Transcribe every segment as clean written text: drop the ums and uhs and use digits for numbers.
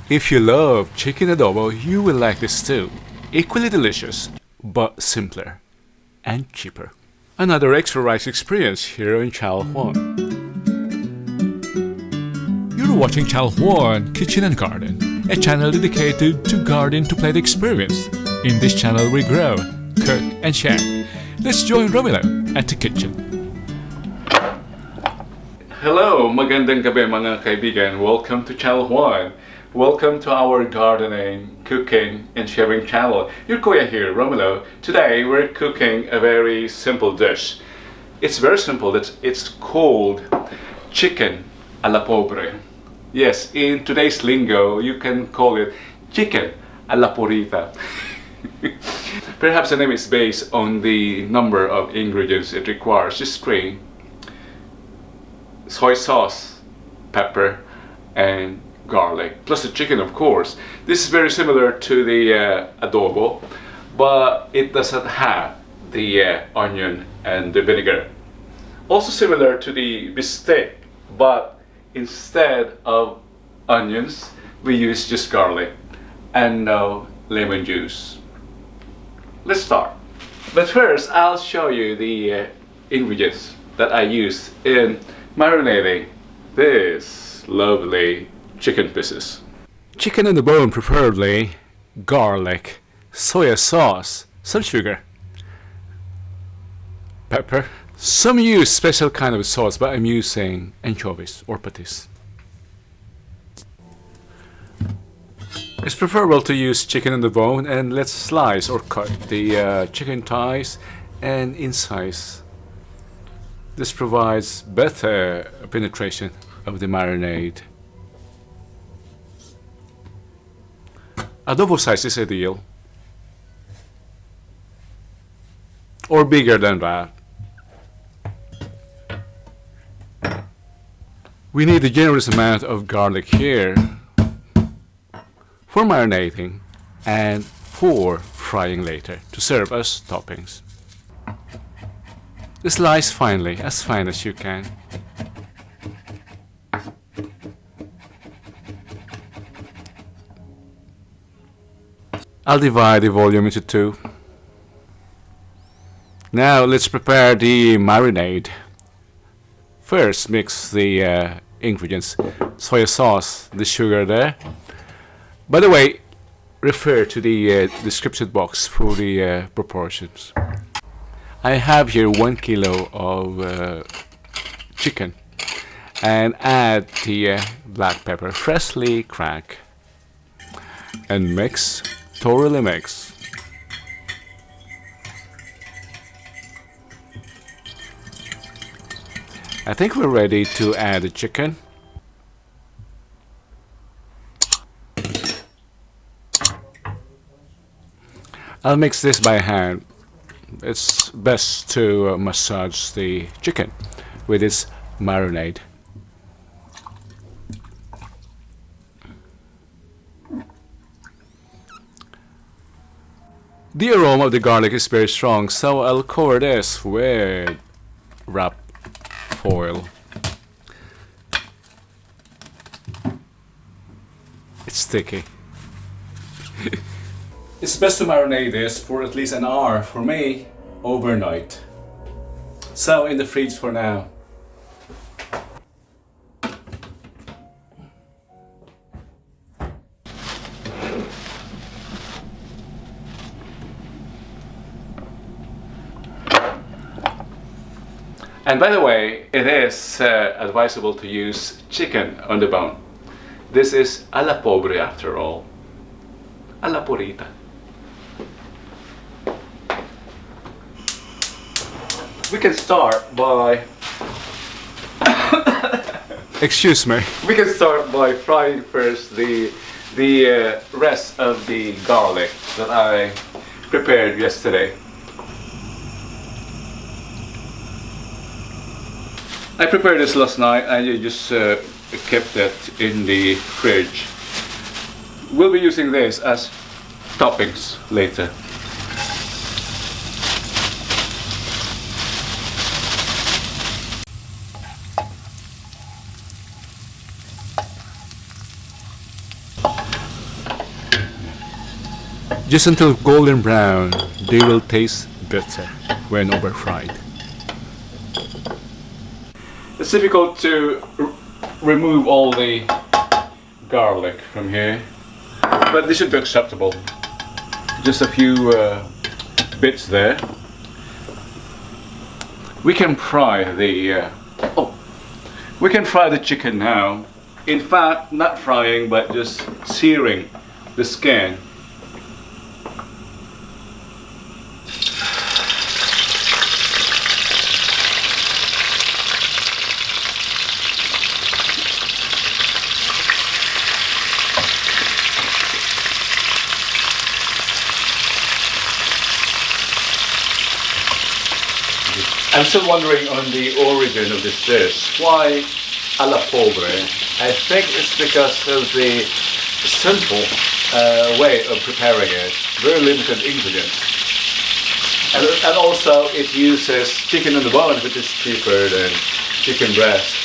If you love chicken adobo, you will like this too. Equally delicious, but simpler and cheaper. Another extra rice experience here on Channel Juan. You're watching Channel Juan Kitchen and Garden, a channel dedicated to garden to plate experience. In this channel we grow, cook and share. Let's join Romilo at the kitchen. Hello, magandang gabi mga kaibigan. Welcome to Channel Juan. Welcome to our gardening, cooking and sharing channel. Your Kuya here, Romilo. Today we're cooking a very simple dish. It's very simple. It's called chicken a la pobre. Yes, in today's lingo, you can call it chicken a la porita. Perhaps the name is based on the number of ingredients it requires. Just 3: soy sauce, pepper, and garlic, plus the chicken, of course. This is very similar to the adobo, but it doesn't have the onion and the vinegar. Also similar to the bistec, but instead of onions, we use just garlic and no lemon juice. Let's start. But first, I'll show you the ingredients that I use in marinating this lovely chicken pieces. Chicken on the bone preferably, garlic, soya sauce, some sugar, pepper. Some use special kind of sauce, but I'm using anchovies or patis. It's preferable to use chicken on the bone, and let's slice or cut the chicken thighs and insides. This provides better penetration of the marinade. Adobo size is ideal, or bigger than that. We need a generous amount of garlic here for marinating and for frying later to serve as toppings. Slice finely, as fine as you can. I'll divide the volume into 2. Now let's prepare the marinade. First, mix the ingredients: soy sauce, the sugar there. By the way, refer to the description box for the proportions. I have here 1 kilo of chicken, and add the black pepper, freshly cracked, and mix, thoroughly mix. I think we're ready to add the chicken. I'll mix this by hand. It's best to massage the chicken with this marinade. The aroma of the garlic is very strong, so I'll cover this with wrap foil. It's sticky. It's best to marinate this for at least an hour, for me, overnight. So in the fridge for now. And by the way, it is advisable to use chicken on the bone. This is a la pobre after all. A la porita. We can start by excuse me. We can start by frying first the rest of the garlic that I prepared yesterday. I prepared this last night and I just kept it in the fridge. We'll be using this as toppings later. Just until golden brown, they will taste better when over fried. It's difficult to remove all the garlic from here, but this should be acceptable. Just a few bits there. We can fry the we can fry the chicken now. In fact, not frying, but just searing the skin. I'm still wondering on the origin of this dish. Why alla pobre? I think it's because of the simple way of preparing it. Very limited ingredients. And also it uses chicken on the bone, which is cheaper than chicken breast.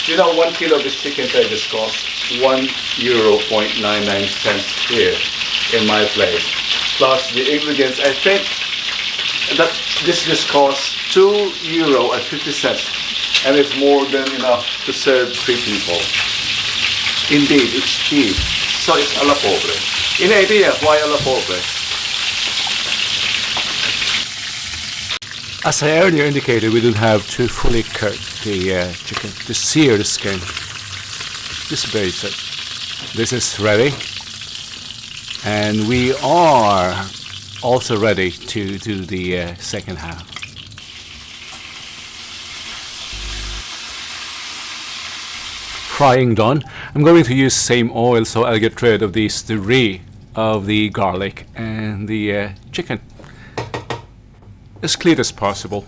You know, 1 kilo of this chicken just costs €1.99 here in my place. Plus the ingredients, I think that this just costs €2.50, and it's more than enough to serve 3 people. Indeed, it's cheap, so it's alla pobre. Any idea why alla pobre? As I earlier indicated, we don't have to fully cook the chicken, to sear the skin. Just basic. This is ready, and we are also ready to do the second half. Frying done. I'm going to use same oil so I'll get rid of the debris of the garlic and the chicken as clean as possible.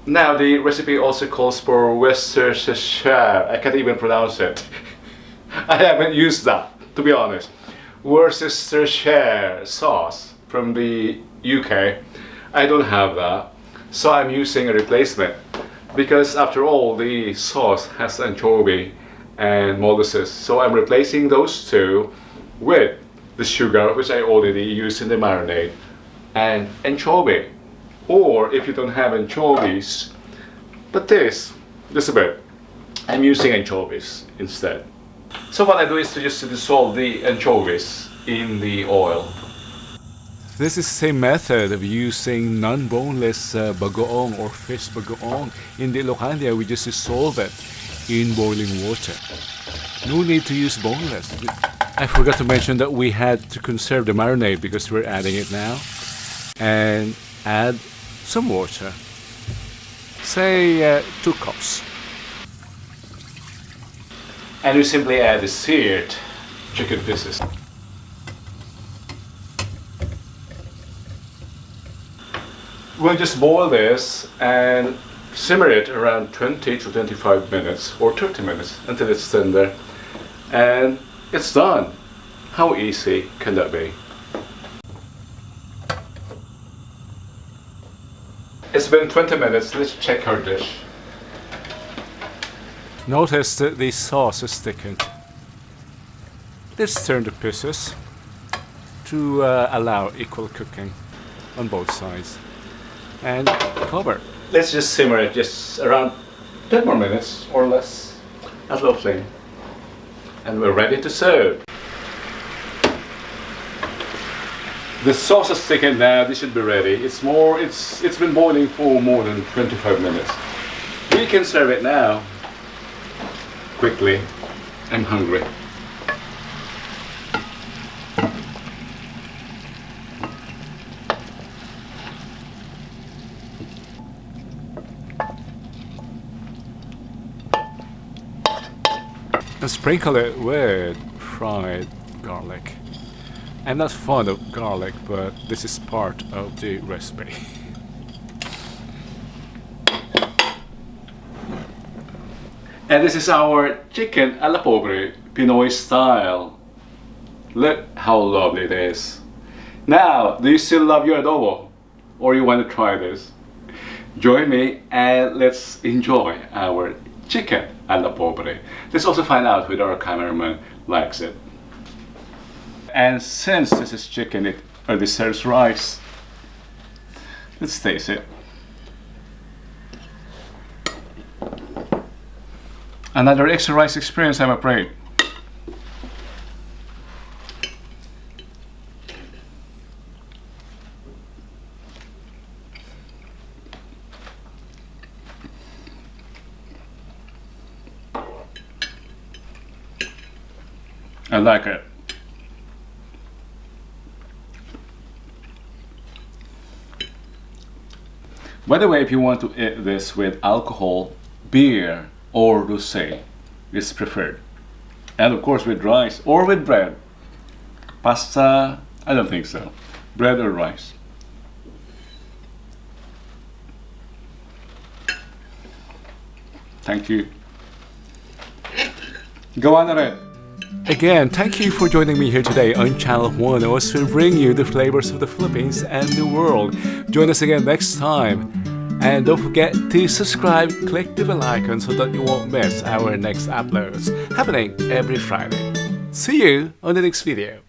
Now the recipe also calls for Worcestershire. I can't even pronounce it. I haven't used that, to be honest. Worcestershire sauce from the UK. I don't have that, so I'm using a replacement, because after all the sauce has anchovy and molasses, so I'm replacing those two with the sugar, which I already used in the marinade, and anchovy. Or if you don't have anchovies, but just a bit, I'm using anchovies instead. So what I do is to just dissolve the anchovies in the oil. This is the same method of using non-boneless bagoong or fish bagoong. In the Ilocania, we just dissolve it in boiling water. No need to use boneless. I forgot to mention that we had to conserve the marinade because we're adding it now. And add some water. Say 2 cups. And we simply add the seared chicken pieces. We'll just boil this and simmer it around 20 to 25 minutes or 30 minutes until it's tender. And it's done. How easy can that be? It's been 20 minutes. Let's check our dish. Notice that the sauce is thickened. Let's turn the pieces to allow equal cooking on both sides. And cover. Let's just simmer it just around 10 more minutes or less at low flame. And we're ready to serve. The sauce is thickened now. This should be ready. It's been boiling for more than 25 minutes. We can serve it now. Quickly. I'm hungry. And sprinkle it with fried garlic. I'm not fond of garlic, but this is part of the recipe. And this is our chicken alla pobre, Pinoy style. Look how lovely it is. Now, do you still love your adobo? Or you want to try this? Join me and let's enjoy our chicken alla pobre. Let's also find out whether our cameraman likes it. And since this is chicken, it or this serves rice. Let's taste it. Another extra rice experience, I'm afraid. I like it. By the way, if you want to eat this with alcohol, beer, or rosé is preferred. And of course with rice or with bread. Pasta, I don't think so. Bread or rice. Thank you. Go on, Red. Again, thank you for joining me here today on Channel Juan, as we bring you the flavors of the Philippines and the world. Join us again next time. And don't forget to subscribe, click the bell icon so that you won't miss our next uploads, happening every Friday. See you on the next video.